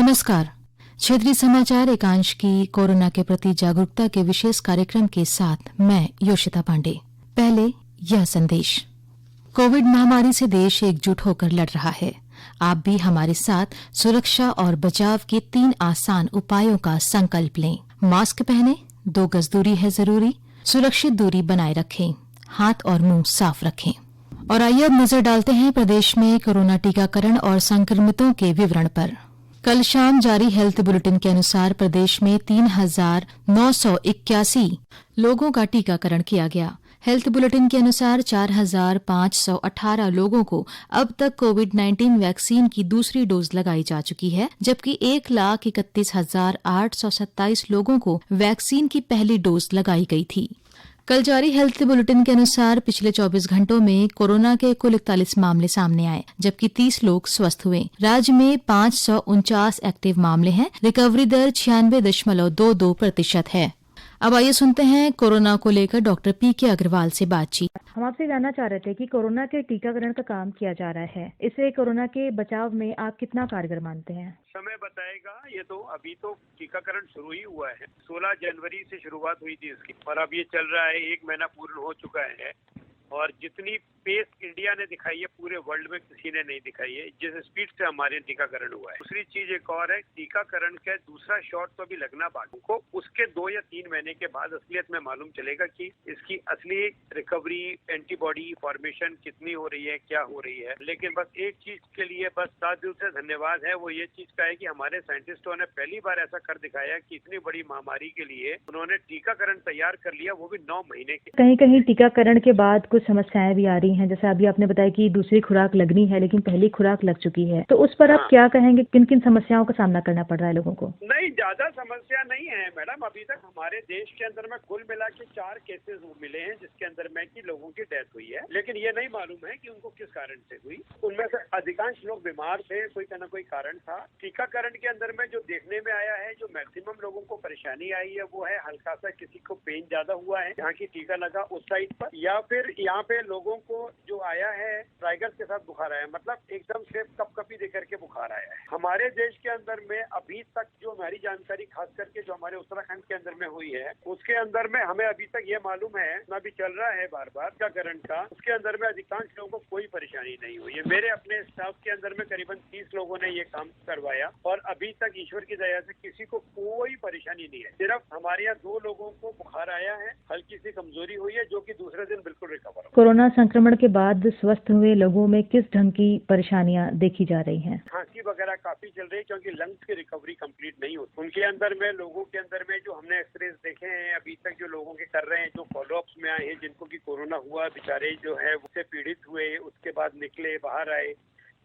नमस्कार। क्षेत्रीय समाचार एकांश की कोरोना के प्रति जागरूकता के विशेष कार्यक्रम के साथ मैं योशिता पांडे। पहले यह संदेश। कोविड महामारी से देश एकजुट होकर लड़ रहा है। आप भी हमारे साथ सुरक्षा और बचाव के 3 आसान उपायों का संकल्प लें। मास्क पहनें, 2 गज दूरी है जरूरी, सुरक्षित दूरी बनाए रखें, हाथ और मुंह साफ रखें। और आइए अब नजर डालते हैं प्रदेश में कोरोना टीकाकरण और संक्रमितों के विवरण पर। कल शाम जारी हेल्थ बुलेटिन के अनुसार प्रदेश में 3,981 लोगों का टीकाकरण किया गया। हेल्थ बुलेटिन के अनुसार 4,518 लोगों को अब तक कोविड-19 वैक्सीन की दूसरी डोज लगाई जा चुकी है, जबकि 1,31,827 लोगों को वैक्सीन की पहली डोज लगाई गई थी। कल जारी हेल्थ बुलेटिन के अनुसार पिछले 24 घंटों में कोरोना के कुल 41 मामले सामने आए, जबकि 30 लोग स्वस्थ हुए। राज्य में 549 एक्टिव मामले हैं। रिकवरी दर 96.22% है। अब आइए सुनते हैं कोरोना को लेकर डॉक्टर पी.के. अग्रवाल से बातचीत। हम आपसे जानना चाह रहे थे कि कोरोना के टीकाकरण का काम किया जा रहा है, इससे कोरोना के बचाव में आप कितना कारगर मानते हैं? समय बताएगा। ये तो अभी तो टीकाकरण शुरू ही हुआ है। 16 जनवरी से शुरुआत हुई थी इसकी और अब ये चल रहा है, 1 महीना पूर्ण हो चुका है। और जितनी पेस इंडिया ने दिखाई है पूरे वर्ल्ड में किसी ने नहीं दिखाई है, जिस स्पीड से हमारे टीकाकरण हुआ है। दूसरी चीज एक और है, टीकाकरण का दूसरा शॉट तो अभी लगना बाकी को, उसके 2 या 3 महीने के बाद असलियत में मालूम चलेगा कि इसकी असली रिकवरी, एंटीबॉडी फॉर्मेशन कितनी हो रही है, क्या हो रही है। लेकिन बस एक चीज के लिए बस साथ दिल से धन्यवाद है, वो ये चीज का है कि हमारे साइंटिस्टों ने पहली बार ऐसा कर दिखाया कि इतनी बड़ी महामारी के लिए उन्होंने टीकाकरण तैयार कर लिया, वो भी 9 महीने के। कहीं कहीं टीकाकरण के बाद कुछ समस्याएं भी आ रही हैं, जैसे अभी आपने बताया कि दूसरी खुराक लगनी है लेकिन पहली खुराक लग चुकी है, तो उस पर आप क्या कहेंगे? किन किन समस्याओं का सामना करना पड़ रहा है लोगों को? नहीं, ज्यादा समस्या नहीं है मैडम। अभी तक हमारे देश के अंदर में कुल मिला के 4 केसेस मिले हैं जिसके अंदर में कि लोगों की डेथ हुई है, लेकिन ये नहीं मालूम है कि उनको किस कारण से हुई। उनमें से अधिकांश लोग बीमार थे, कोई ना कोई कारण था। टीकाकरण के अंदर में जो देखने में आया है, जो मैक्सिमम लोगों को परेशानी आई है, वो है हल्का सा किसी को पेन ज्यादा हुआ है जहाँ की टीका लगा उस साइड पर, या फिर यहाँ पे लोगों को जो आया है टाइगर के साथ बुखार आया, मतलब एकदम से कपकपी देकर के बुखार आया है। हमारे देश के अंदर में अभी तक जो हमारी जानकारी खास करके जो हमारे उत्तराखंड के अंदर में हुई है, उसके अंदर में हमें अभी तक ये मालूम है, अभी चल रहा है बार बार टीकाकरण का, उसके अंदर में अधिकांश लोगों को कोई परेशानी नहीं हुई है। मेरे अपने स्टाफ के अंदर में करीबन 30 लोगों ने ये काम करवाया और अभी तक ईश्वर की दया से किसी को कोई परेशानी नहीं है। सिर्फ हमारे यहाँ 2 लोगों को बुखार आया है, हल्की सी कमजोरी हुई है, जो कि दूसरे दिन बिल्कुल रिकवर हो। कोरोना संक्रमण के बाद स्वस्थ हुए लोगों में किस ढंग की परेशानियां देखी जा रही हैं? खांसी वगैरह काफी चल रही है क्योंकि लंग्स की रिकवरी कंप्लीट नहीं होती। उनके अंदर में लोगों के अंदर में जो हमने एक्सरेज देखे हैं अभी तक, जो लोगों के कर रहे हैं, जो फॉलोअप्स में आए हैं, जिनको की कोरोना हुआ, बेचारे जो है उससे पीड़ित हुए, उसके बाद निकले बाहर आए,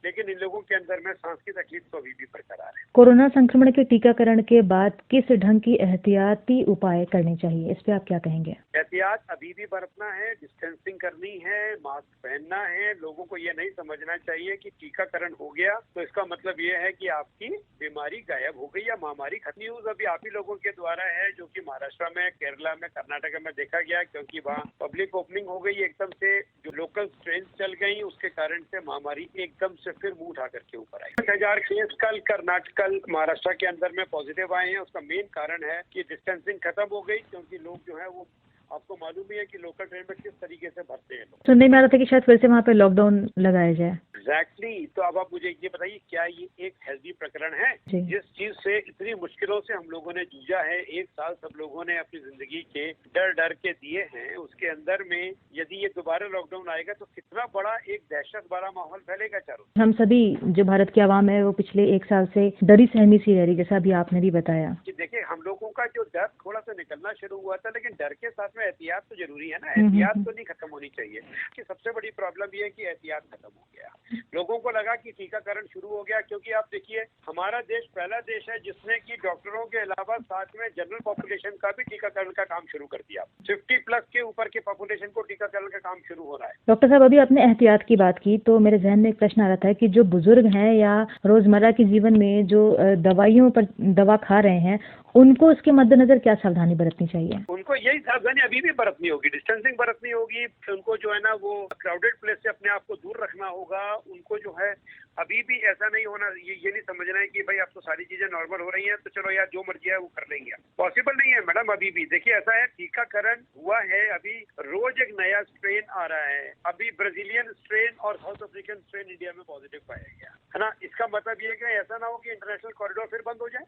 लेकिन इन लोगों के अंदर में सांस की तकलीफ तो अभी भी बरकरार है। कोरोना संक्रमण के टीकाकरण के बाद किस ढंग की एहतियाती उपाय करने चाहिए, इस पे आप क्या कहेंगे? एहतियात अभी भी बरतना है, डिस्टेंसिंग करनी है, मास्क पहनना है। लोगों को ये नहीं समझना चाहिए कि टीकाकरण हो गया तो इसका मतलब ये है कि आपकी बीमारी गायब हो गई या महामारी खत्म। न्यूज अभी आप ही लोगों के द्वारा है, जो कि महाराष्ट्र में, केरला में, कर्नाटक में देखा गया, क्योंकि वहाँ पब्लिक ओपनिंग हो गई एकदम से, जो लोकल ट्रेन चल गई, उसके कारण से महामारी एकदम से फिर मुंह उठा करके ऊपर आई। 1000 केस कल कर्नाटक, महाराष्ट्र के अंदर में पॉजिटिव आए हैं। उसका मेन कारण है कि डिस्टेंसिंग खत्म हो गई, क्योंकि लोग जो है वो, आपको मालूम ही है कि लोकल ट्रेन में किस तरीके से भरते हैं लोग। सुनने में आ रहा था कि शायद फिर से वहाँ पे लॉकडाउन लगाया जाए। एग्जैक्टली। तो अब आप मुझे ये बताइए, क्या ये एक हेल्दी प्रकरण है? जिस चीज से इतनी मुश्किलों से हम लोगों ने जूझा है, 1 साल सब लोगों ने अपनी जिंदगी के डर के दिए हैं, उसके अंदर में यदि ये दोबारा लॉकडाउन आएगा तो कितना बड़ा एक दहशत भरा माहौल फैलेगा चारों। हम सभी जो भारत की आवाम है वो पिछले 1 साल से डरी सहमी सी रह रही, जैसा अभी आपने भी बताया। कि देखिए, हम लोगों का जो डर थोड़ा सा निकलना शुरू हुआ था, लेकिन डर के साथ में एहतियात तो जरूरी है ना। एहतियात तो नहीं खत्म होनी चाहिए। कि सबसे बड़ी प्रॉब्लम ये है कि एहतियात खत्म हो गया। लोगों को लगा कि टीकाकरण शुरू हो गया, क्योंकि आप देखिए, हमारा देश पहला देश है जिसने कि डॉक्टरों के अलावा साथ में जनरल पॉपुलेशन का भी टीकाकरण का काम शुरू कर दिया। 50+ के ऊपर के पॉपुलेशन को टीकाकरण का काम शुरू हो रहा है। डॉक्टर साहब, अभी आपने एहतियात की बात की तो मेरे जहन में एक प्रश्न आ रहा था कि जो बुजुर्ग हैं या रोजमर्रा के जीवन में जो दवाइयों पर दवा खा रहे हैं, उनको इसके मद्देनजर क्या सावधानी बरतनी चाहिए? उनको यही सावधानी अभी भी बरतनी होगी, डिस्टेंसिंग बरतनी होगी, उनको जो है ना वो क्राउडेड प्लेस से अपने आप को दूर रखना होगा, उनको जो है अभी भी ऐसा नहीं होना, ये नहीं समझना है कि भाई अब तो सारी चीजें नॉर्मल हो रही हैं तो चलो यार जो मर्जी है वो कर लेंगे। पॉसिबल नहीं है मैडम अभी भी। देखिए ऐसा है, टीकाकरण हुआ है, अभी रोज एक नया स्ट्रेन आ रहा है। अभी ब्राजीलियन स्ट्रेन और साउथ अफ्रीकन स्ट्रेन इंडिया में पॉजिटिव पाया गया है ना। इसका मतलब ये कि ऐसा ना हो कि इंटरनेशनल कॉरिडोर फिर बंद हो जाए।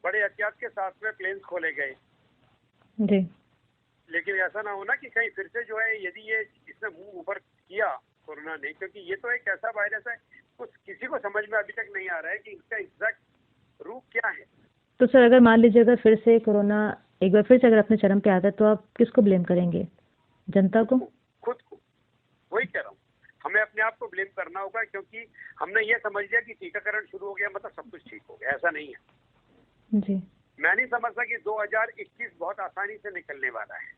बड़े एहतियात के साथ में प्लेन्स खोले गए जी, लेकिन ऐसा ना होना कि कहीं फिर से जो है, यदि ये इसने मुंह ऊपर किया कोरोना ने, क्योंकि ये तो एक ऐसा वायरस है कुछ किसी को समझ में अभी तक नहीं आ रहा है कि इसका एग्जैक्ट रूप क्या है। तो सर अगर मान लीजिए अगर फिर से कोरोना एक बार फिर से अगर अपने चरम पे आता है तो आप किसको ब्लेम करेंगे? जनता को? खुद को। वही कह रहा हूँ, हमें अपने आप को ब्लेम करना होगा, क्योंकि हमने ये समझ लिया कि टीकाकरण शुरू हो गया मतलब सब कुछ ठीक हो गया। ऐसा नहीं है। जी मैं नहीं समझता कि 2021 बहुत आसानी से निकलने वाला है।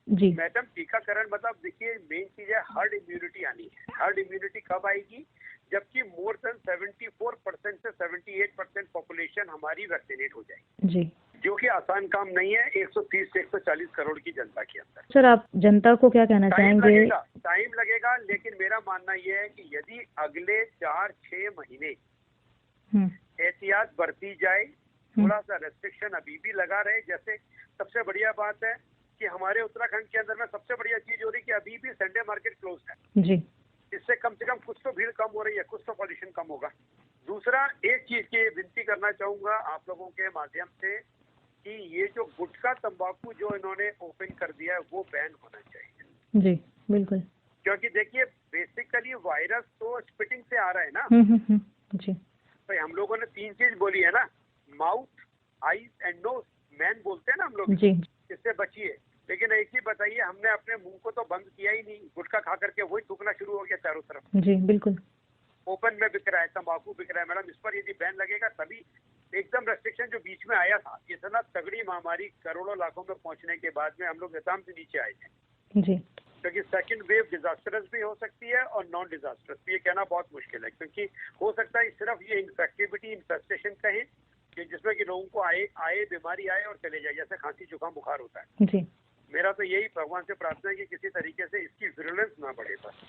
जी मैडम टीकाकरण मतलब देखिए मेन चीज है हर्ड इम्यूनिटी आनी है। हर्ड इम्यूनिटी कब आएगी? जबकि मोर देन 74% से 78% पॉपुलेशन हमारी वैक्सीनेट हो जाएगी, जी। जो कि आसान काम नहीं है 130 से 140 करोड़ की जनता के अंदर। सर आप जनता को क्या कहना चाहेंगे? टाइम लगेगा, लेकिन मेरा मानना यह है कि यदि अगले 4-6 महीने एहतियात बरती जाए, थोड़ा सा रेस्ट्रिक्शन अभी भी लगा रहे। जैसे सबसे बढ़िया बात है कि हमारे उत्तराखंड के अंदर में सबसे बढ़िया चीज हो रही है कि अभी भी संडे मार्केट क्लोज है जी। इससे कम से कम कुछ तो भीड़ कम हो रही है, कुछ तो पॉल्यूशन कम होगा। दूसरा एक चीज की विनती करना चाहूंगा आप लोगों के माध्यम से कि ये जो गुटखा तंबाकू जो इन्होंने ओपन कर दिया है वो बैन होना चाहिए। जी बिल्कुल। क्योंकि देखिए बेसिकली वायरस तो स्पिटिंग से आ रहा है ना। जी। तो हम लोगों ने 3 चीज बोली है ना, mouth, eyes and nose. Man बोलते हैं ना हम लोग, जी। इससे बचिए। लेकिन एक ही बताइए, हमने अपने मुंह को तो बंद किया ही नहीं, गुटखा खा करके वही थूकना शुरू हो गया चारों तरफ। जी बिल्कुल। ओपन में बिक रहा है, तंबाकू बिक रहा है। मैडम इस पर यदि बैन लगेगा तभी एकदम रेस्ट्रिक्शन जो बीच में आया था, इतना तगड़ी महामारी करोड़ों लाखों में पहुंचने के बाद में हम लोग एकदम से नीचे आए थे। जी। क्योंकि सेकंड वेव डिजास्टरस भी हो सकती है और नॉन डिजास्टरस भी। ये कहना बहुत मुश्किल है, क्योंकि हो सकता है सिर्फ ये इन्फेक्टिविटी इन्फेस्टेशन कहें कि जिसमें कि लोगों को आए बीमारी आए और चले जाए, जैसे खांसी जुकाम बुखार होता है। जी। मेरा तो यही भगवान से प्रार्थना है कि किसी तरीके से इसकी विरुलेंस ना बढ़े बस।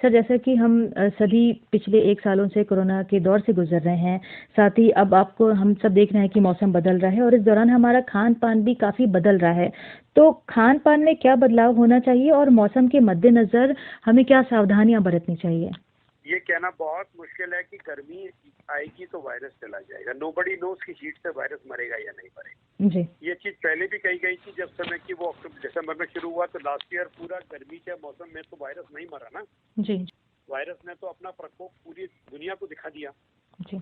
सर जैसा कि हम सभी पिछले 1 सालों से कोरोना के दौर से गुजर रहे हैं, साथ ही अब आपको हम सब देख रहे हैं कि मौसम बदल रहा है और इस दौरान हमारा खान पान भी काफी बदल रहा है। तो खान पान में क्या बदलाव होना चाहिए और मौसम के मद्देनजर हमें क्या सावधानियां बरतनी चाहिए? ये कहना बहुत मुश्किल है कि गर्मी आएगी तो वायरस चला जाएगा। नोबडी नोज की हीट से वायरस मरेगा या नहीं मरेगा। जी। ये चीज पहले भी कही गई थी जब समय की वो दिसंबर में शुरू हुआ, तो लास्ट ईयर पूरा गर्मी के मौसम में तो वायरस नहीं मरा ना। जी। वायरस ने तो अपना प्रकोप पूरी दुनिया को दिखा दिया। जी।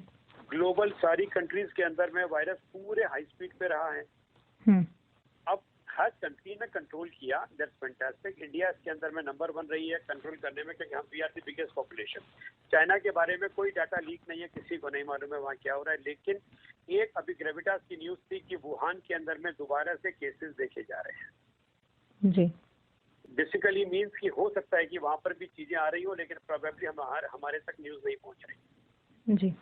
ग्लोबल सारी कंट्रीज के अंदर में वायरस पूरे हाई स्पीड पे रहा है। अब हर कंट्री ने कंट्रोल किया, दैट्स फैंटास्टिक। इंडिया इसके अंदर में नंबर 1 रही है कंट्रोल करने में, क्योंकि हम we are the biggest population. China के बारे में कोई डाटा लीक नहीं है, किसी को नहीं मालूम है वहाँ क्या हो रहा है। लेकिन एक अभी ग्रेविटास की न्यूज थी कि वुहान के अंदर में दोबारा से केसेस देखे जा रहे हैं। जी। बेसिकली मीन्स कि हो सकता है कि वहाँ पर भी चीजें आ रही हो, लेकिन प्रोबेबली हमारे तक न्यूज नहीं पहुँच रही। जी।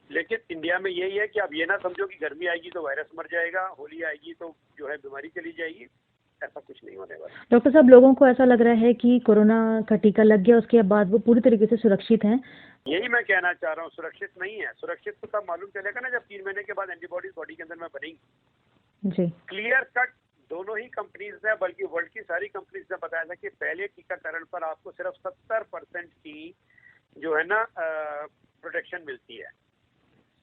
लेकिन इंडिया में यही है कि अब ये ना समझो कि गर्मी आएगी तो वायरस मर जाएगा, होली आएगी तो जो है बीमारी चली जाएगी। ऐसा कुछ नहीं होने वाला। डॉक्टर साहब, लोगों को ऐसा लग रहा है कि कोरोना का टीका लग गया उसके बाद वो पूरी तरीके से सुरक्षित हैं। यही मैं कहना चाह रहा हूँ, सुरक्षित नहीं है। सुरक्षित तो तब मालूम चलेगा ना जब 3 महीने के बाद एंटीबॉडीज बॉडी के अंदर में बनेंगी। जी। क्लियर कट दोनों ही कंपनीज ने, बल्कि वर्ल्ड की सारी कंपनीज ने बताया था कि पहले टीकाकरण पर आपको सिर्फ 70% की जो है ना प्रोटेक्शन मिलती है।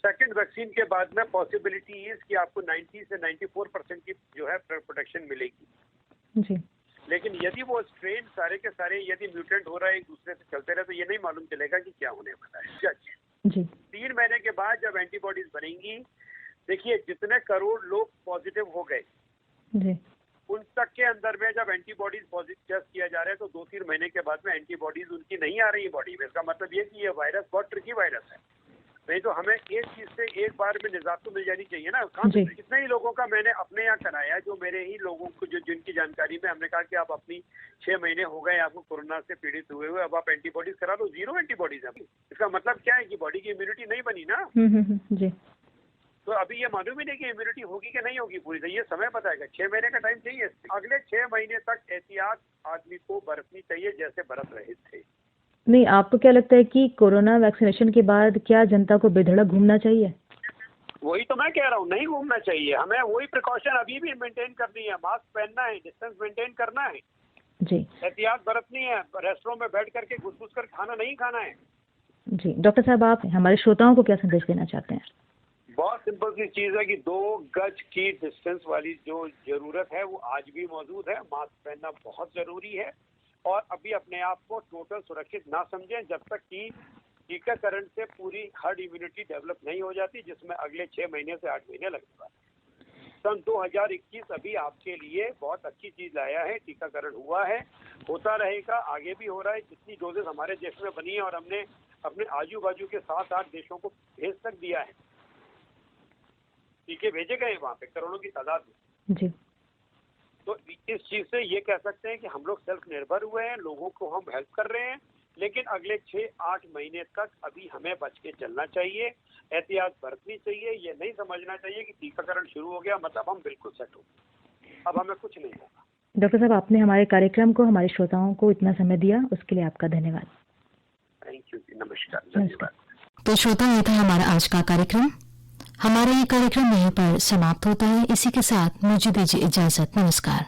सेकंड वैक्सीन के बाद में पॉसिबिलिटी इज कि आपको 90 से 94% की जो है प्रोटेक्शन मिलेगी। जी। लेकिन यदि वो स्ट्रेन सारे के सारे यदि म्यूटेंट हो रहा है, एक दूसरे से चलते रहे, तो ये नहीं मालूम चलेगा कि क्या होने वाला है। जज जी। 3 महीने के बाद जब एंटीबॉडीज बनेंगी, देखिए जितने करोड़ लोग पॉजिटिव हो गए जी। उन तक के अंदर में जब एंटीबॉडीज पॉजिटिव टेस्ट किया जा रहा है, तो 2-3 महीने के बाद में एंटीबॉडीज उनकी नहीं आ रही बॉडी में। इसका मतलब ये कि ये वायरस बहुत ट्रिकी वायरस है। नहीं तो हमें एक चीज से एक बार में निजात तो मिल जानी चाहिए ना। कितने ही लोगों का मैंने अपने यहाँ कराया, जो मेरे ही लोगों को जो जिनकी जानकारी में हमने कहा कि आप अपनी 6 महीने हो गए आपको कोरोना से पीड़ित हुए, अब आप एंटीबॉडीज करा लो। 0 एंटीबॉडीज है। इसका मतलब क्या है कि बॉडी की इम्यूनिटी नहीं बनी ना। जी। तो अभी ये मालूम ही नहीं कि इम्यूनिटी होगी कि नहीं होगी पूरी तरह, ये समय बताएगा। 6 महीने का टाइम चाहिए। अगले 6 महीने तक एहतियात आदमी को बरतनी चाहिए जैसे बरत रहे थे। नहीं, आपको क्या लगता है कि कोरोना वैक्सीनेशन के बाद क्या जनता को बेधड़क घूमना चाहिए? वही तो मैं कह रहा हूँ, नहीं घूमना चाहिए। हमें वही प्रिकॉशन अभी भी मेंटेन करनी है, मास्क पहनना है, डिस्टेंस मेंटेन करना है, जी एहतियात बरतनी है, रेस्टोरेंट में बैठ करके घुस घुस कर खाना नहीं खाना है। जी डॉक्टर साहब, आप हमारे श्रोताओं को क्या संदेश देना चाहते हैं? बहुत सिंपल सी चीज है कि 2 गज की डिस्टेंस वाली जो जरूरत है वो आज भी मौजूद है। मास्क पहनना बहुत जरूरी है और अभी अपने आप को टोटल सुरक्षित ना समझें जब तक कि टीकाकरण से पूरी हर्ड इम्यूनिटी डेवलप नहीं हो जाती, जिसमें अगले 6 महीने से 8 महीने लगेगा। सन 2021 अभी आपके लिए बहुत अच्छी चीज लाया है, टीकाकरण हुआ है, होता रहेगा, आगे भी हो रहा है। जितनी डोजेस हमारे देश में बनी है और हमने अपने आजू बाजू के 7-8 देशों को भेज तक दिया है, टीके भेजे गए वहाँ पे करोड़ों की तादाद में। जी तो इस चीज से ये कह सकते हैं कि हम लोग सेल्फ निर्भर हुए हैं, लोगों को हम हेल्प कर रहे हैं, लेकिन अगले 6-8 महीने तक अभी हमें बच के चलना चाहिए, एहतियात बरतनी चाहिए। ये नहीं समझना चाहिए कि टीकाकरण शुरू हो गया मतलब हम बिल्कुल सेट हो, अब हमें कुछ नहीं होगा। डॉक्टर साहब, आपने हमारे कार्यक्रम को, हमारे श्रोताओं को इतना समय दिया, उसके लिए आपका धन्यवाद। थैंक यू, नमस्कार, धन्यवाद। तो श्रोता, ये था हमारा आज का कार्यक्रम। हमारा ये कार्यक्रम यहीं पर समाप्त होता है। इसी के साथ मुझे दीजिए इजाजत। नमस्कार।